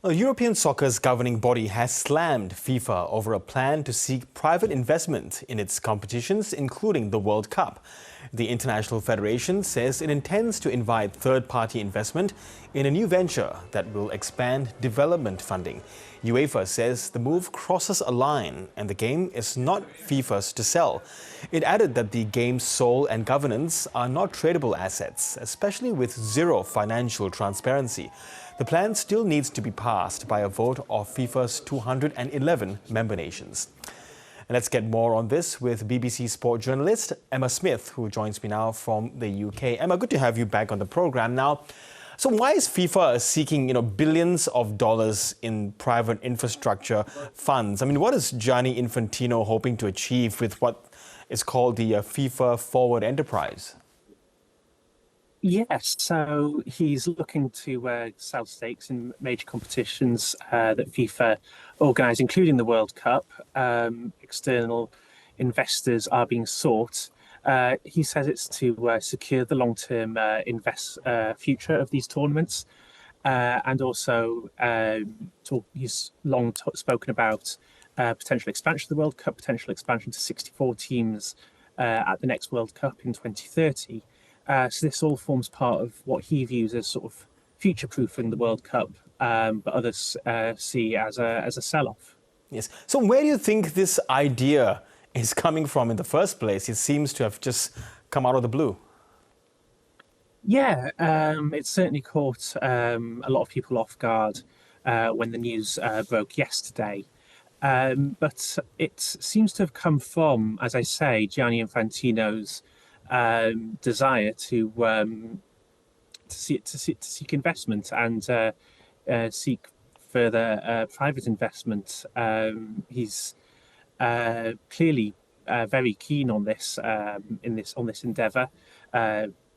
European soccer's governing body has slammed FIFA over a plan to seek private investment in its competitions, including the World Cup. The International Federation says it intends to invite third-party investment in a new venture that will expand development funding. UEFA says the move crosses a line and the game is not FIFA's to sell. It added that the game's soul and governance are not tradable assets, especially with zero financial transparency. The plan still needs to be passed by a vote of FIFA's 211 member nations. And let's get more on this with BBC sport journalist Emma Smith, who joins me now from the UK. Emma, good to have you back on the program. Now, so why is FIFA seeking, billions of dollars in private infrastructure funds? I mean, what is Gianni Infantino hoping to achieve with what is called the FIFA Forward Enterprise? Yes, so he's looking to sell stakes in major competitions that FIFA organise, including the World Cup. External investors are being sought. He says it's to secure the long-term future of these tournaments, and also he's long spoken about potential expansion of the World Cup, potential expansion to 64 teams at the next World Cup in 2030. So this all forms part of what he views as sort of future-proofing the World Cup, but others see as a sell-off. Yes. So where do you think this idea is coming from in the first place? It seems to have just come out of the blue. Yeah, it certainly caught a lot of people off guard when the news broke yesterday. But it seems to have come from, as I say, Gianni Infantino's desire to seek investment and seek further private investment. He's clearly very keen on this endeavour.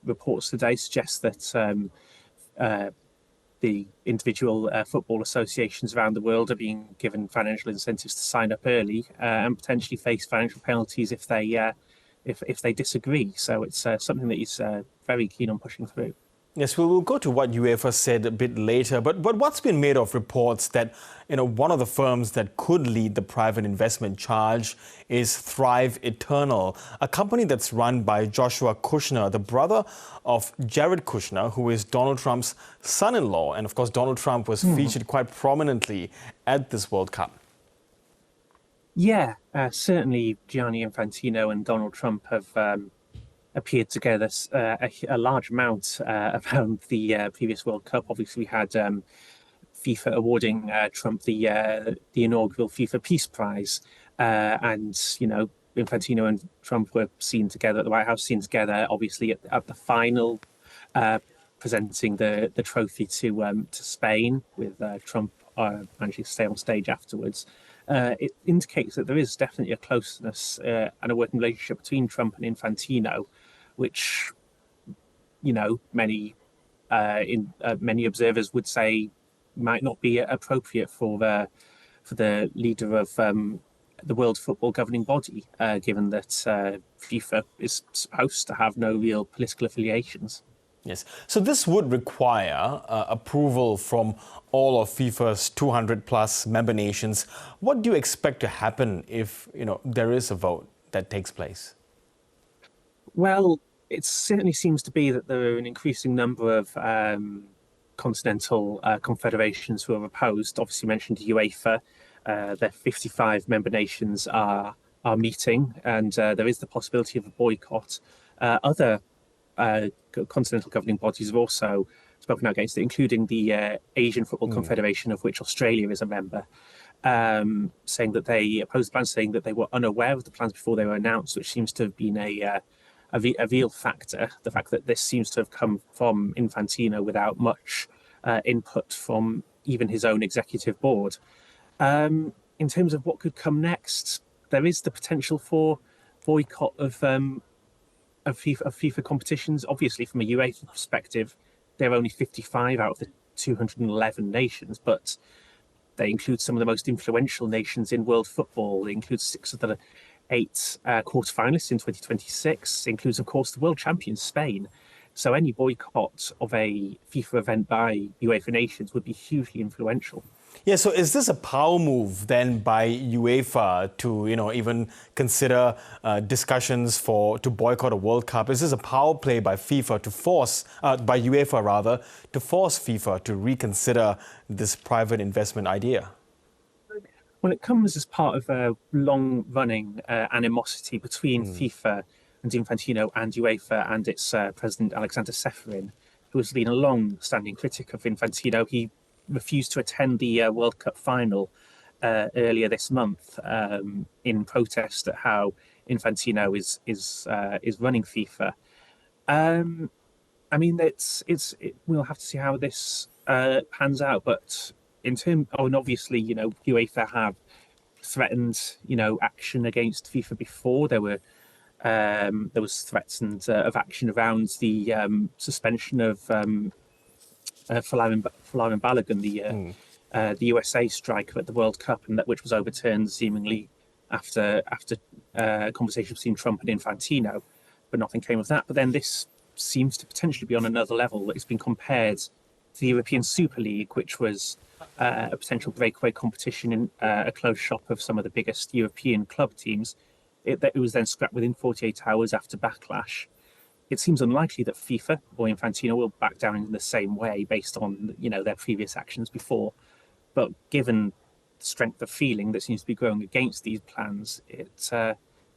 Reports today suggest that the individual football associations around the world are being given financial incentives to sign up early and potentially face financial penalties if they disagree. So it's something that he's very keen on pushing through. Yes, we'll go to what UEFA said a bit later, but what's been made of reports that one of the firms that could lead the private investment charge is Thrive Eternal, a company that's run by Joshua Kushner, the brother of Jared Kushner, who is Donald Trump's son-in-law. And of course, Donald Trump was featured quite prominently at this World Cup. Yeah, certainly Gianni Infantino and Donald Trump have appeared together a large amount around the previous World Cup. Obviously, we had FIFA awarding Trump the inaugural FIFA Peace Prize, and Infantino and Trump were seen together at the White House, seen together obviously at the final, presenting the trophy to Spain, with Trump managing to stay on stage afterwards. It indicates that there is definitely a closeness and a working relationship between Trump and Infantino, which many observers would say might not be appropriate for the leader of the World Football governing body, given that FIFA is supposed to have no real political affiliations. Yes. So this would require approval from all of FIFA's 200-plus member nations. What do you expect to happen if, there is a vote that takes place? Well, it certainly seems to be that there are an increasing number of continental confederations who are opposed. Obviously, you mentioned UEFA. Their 55 member nations are meeting, and there is the possibility of a boycott. Other continental governing bodies have also spoken out against it, including the Asian Football Confederation, of which Australia is a member, saying that they opposed the plans, saying that they were unaware of the plans before they were announced, which seems to have been a real factor. The fact that this seems to have come from Infantino without much input from even his own executive board. In terms of what could come next, there is the potential for boycott of FIFA competitions. Obviously, from a UEFA perspective, there are only 55 out of the 211 nations, but they include some of the most influential nations in world football. They include 6 of the 8 quarterfinalists in 2026. It includes, of course, the world champions, Spain. So any boycott of a FIFA event by UEFA nations would be hugely influential. Yeah, so is this a power move then by UEFA to, even consider discussions to boycott a World Cup? Is this a power play by FIFA to by UEFA rather, to force FIFA to reconsider this private investment idea? Well, it comes as part of a long-running animosity between FIFA and Infantino and UEFA and its president Alexander Seferin, who has been a long-standing critic of Infantino. He refused to attend the World Cup final earlier this month in protest at how Infantino is running FIFA. I mean, we'll have to see how this pans out, but and obviously, UEFA have threatened, action against FIFA before. There was threats of action around the suspension of Folarin Balogun, the USA striker at the World Cup, and which was overturned seemingly after conversation between Trump and Infantino, but nothing came of that. But then this seems to potentially be on another level. It's been compared to the European Super League, which was a potential breakaway competition in a closed shop of some of the biggest European club teams. It was then scrapped within 48 hours after backlash. It seems unlikely that FIFA or Infantino will back down in the same way based on their previous actions before. But given the strength of feeling that seems to be growing against these plans, it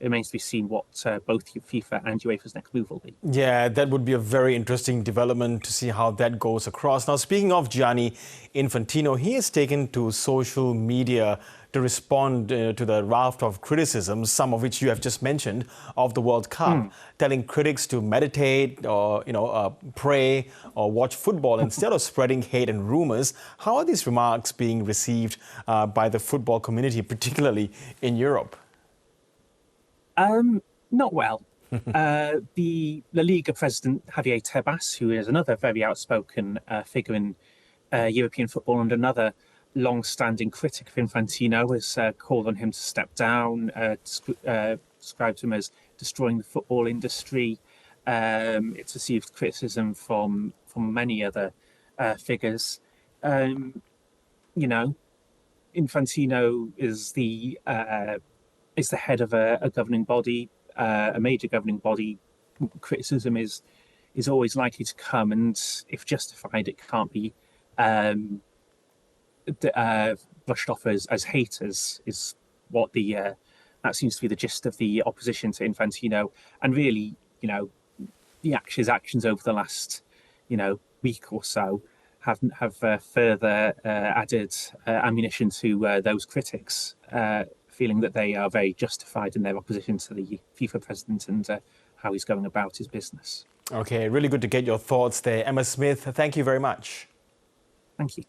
remains to be seen what both FIFA and UEFA's next move will be. Yeah, that would be a very interesting development to see how that goes across. Now, speaking of Gianni Infantino, he has taken to social media to respond to the raft of criticisms, some of which you have just mentioned, of the World Cup, telling critics to meditate or, pray or watch football instead of spreading hate and rumors. How are these remarks being received by the football community, particularly in Europe? Not well. The La Liga president, Javier Tebas, who is another very outspoken figure in European football and another long-standing critic of Infantino, has called on him to step down, described him as destroying the football industry. It's received criticism from many other figures. Infantino is the head of a governing body, a major governing body. Criticism is always likely to come, and if justified, it can't be brushed off as haters. Is what that seems to be the gist of the opposition to Infantino, and really, the actions over the last, week or so have further added ammunition to those critics. Feeling that they are very justified in their opposition to the FIFA president and how he's going about his business. Okay, really good to get your thoughts there. Emma Smith, thank you very much. Thank you.